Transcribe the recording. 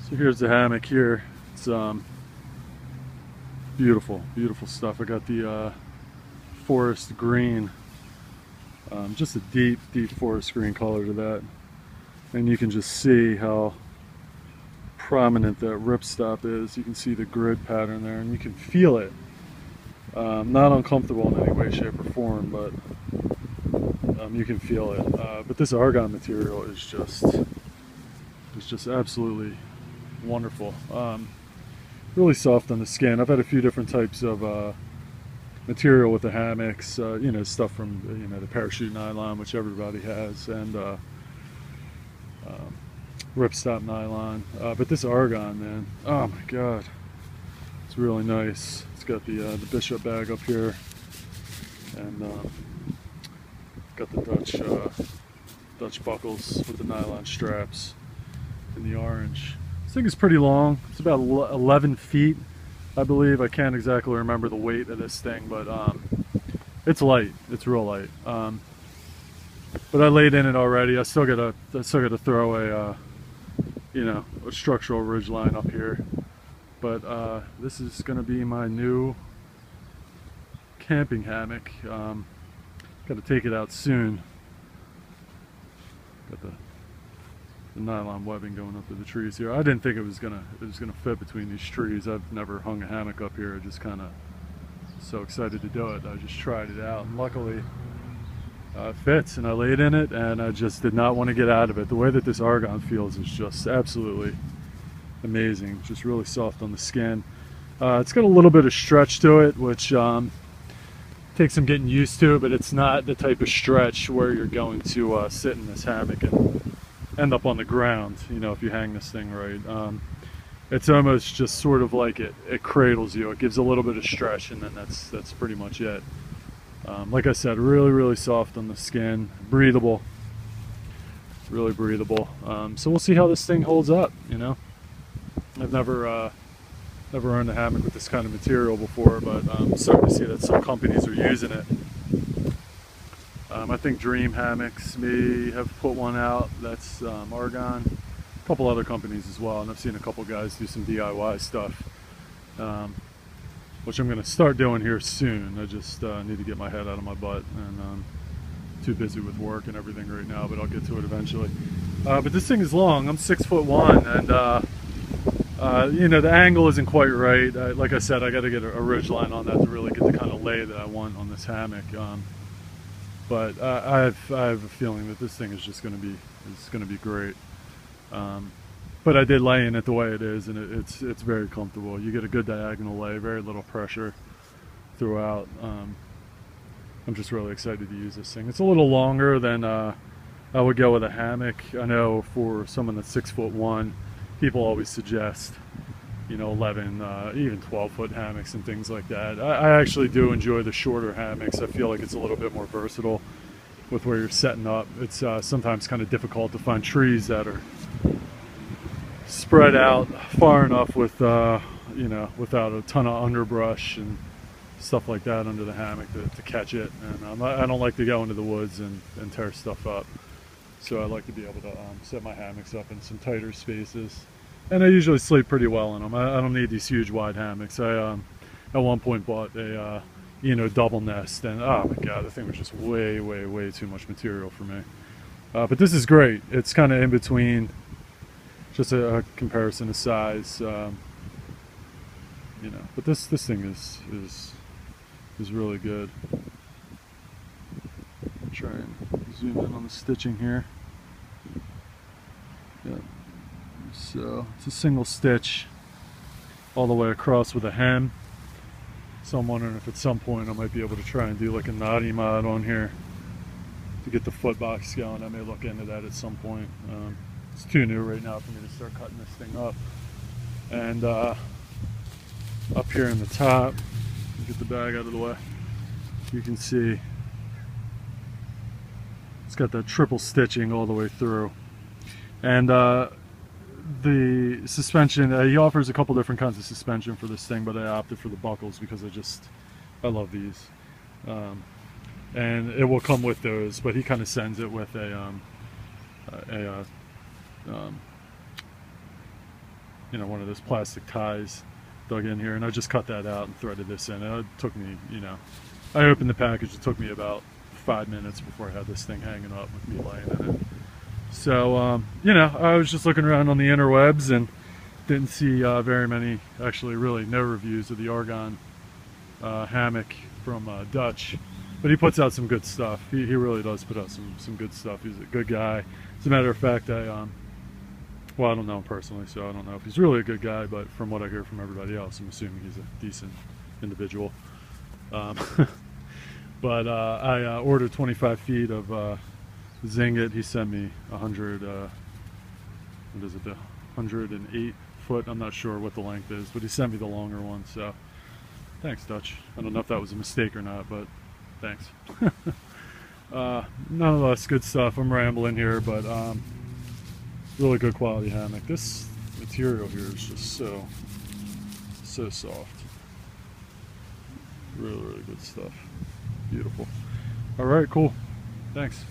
So here's the hammock here. It's beautiful, beautiful stuff. I got the forest green, just a deep, deep forest green color to that. And you can just see how prominent that ripstop is. You can see the grid pattern there, and you can feel it. Not uncomfortable in any way, shape, or form, but you can feel it. But this argon material is just absolutely wonderful. Really soft on the skin. I've had a few different types of material with the hammocks. You know, stuff from the parachute nylon, which everybody has, and ripstop nylon. But this argon, man, oh my god, it's really nice. It's got the bishop bag up here, and got the Dutch buckles with the nylon straps in the orange. This thing is pretty long. It's about 11 feet, I believe. I can't exactly remember the weight of this thing, but it's light. It's real light. But I laid in it already. I still gotta throw a a structural ridge line up here. But this is gonna be my new camping hammock. Got to take it out soon. Got the nylon webbing going up to the trees here. I didn't think it was gonna fit between these trees. I've never hung a hammock up here. I just kind of so excited to do it. I just tried it out, and luckily it fits. And I laid in it, and I just did not want to get out of it. The way that this argon feels is just absolutely amazing. Just really soft on the skin. It's got a little bit of stretch to it, which takes some getting used to, but it's not the type of stretch where you're going to sit in this hammock and end up on the ground, if you hang this thing right. It's almost just sort of like it cradles you. It gives a little bit of stretch, and then that's pretty much it. Like I said, really, really soft on the skin, breathable, really breathable. So we'll see how this thing holds up. I've never owned a hammock with this kind of material before, but I'm starting to see that some companies are using it. I think Dream Hammocks may have put one out that's argon. A couple other companies as well, and I've seen a couple guys do some DIY stuff, which I'm going to start doing here soon. I just need to get my head out of my butt, and I'm too busy with work and everything right now, but I'll get to it eventually. But this thing is long. I'm 6'1", and the angle isn't quite right. Like I said, I got to get a ridge line on that to really get the kind of lay that I want on this hammock. But I have a feeling that this thing is just going to be great. But I did lay in it the way it is, and it's very comfortable. You get a good diagonal lay, very little pressure throughout. I'm just really excited to use this thing. It's a little longer than I would go with a hammock. I know for someone that's 6'1", people always suggest 11, even 12-foot hammocks and things like that. I actually do enjoy the shorter hammocks. I feel like it's a little bit more versatile with where you're setting up. It's sometimes kind of difficult to find trees that are spread out far enough with without a ton of underbrush and stuff like that under the hammock to catch it. And I don't like to go into the woods and tear stuff up, so I like to be able to set my hammocks up in some tighter spaces. And I usually sleep pretty well in them. I don't need these huge wide hammocks. I at one point bought a double nest, and oh my god, the thing was just way too much material for me. But this is great. It's kind of in between, just a comparison of size. But this thing is really good. Try and zoom in on the stitching here. Yeah. So it's a single stitch all the way across with a hem. So I'm wondering if at some point I might be able to try and do like a knotty mod on here to get the foot box going. I may look into that at some point. It's too new right now for me to start cutting this thing up. And up here in the top, get the bag out of the way, you can see it's got that triple stitching all the way through. And the suspension, he offers a couple different kinds of suspension for this thing, but I opted for the buckles because I love these. And it will come with those, but he kind of sends it with a you know, one of those plastic ties dug in here, and I just cut that out and threaded this in. And it took me, you know, I opened the package, it took me about 5 minutes before I had this thing hanging up with me laying in it. So, you know, I was just looking around on the interwebs and didn't see very many, actually really no reviews of the Argon hammock from Dutch. But he puts out some good stuff. He really does put out some good stuff. He's a good guy. As a matter of fact, well, I don't know him personally, so I don't know if he's really a good guy, but from what I hear from everybody else, I'm assuming he's a decent individual. But I ordered 25 feet of Zingit. He sent me 100, what is it, the 108 foot? I'm not sure what the length is, but he sent me the longer one, so thanks, Dutch. I don't know if that was a mistake or not, but thanks. Nonetheless, good stuff. I'm rambling here, but really good quality hammock. This material here is just so soft. Really good stuff. Beautiful. All right, cool. Thanks.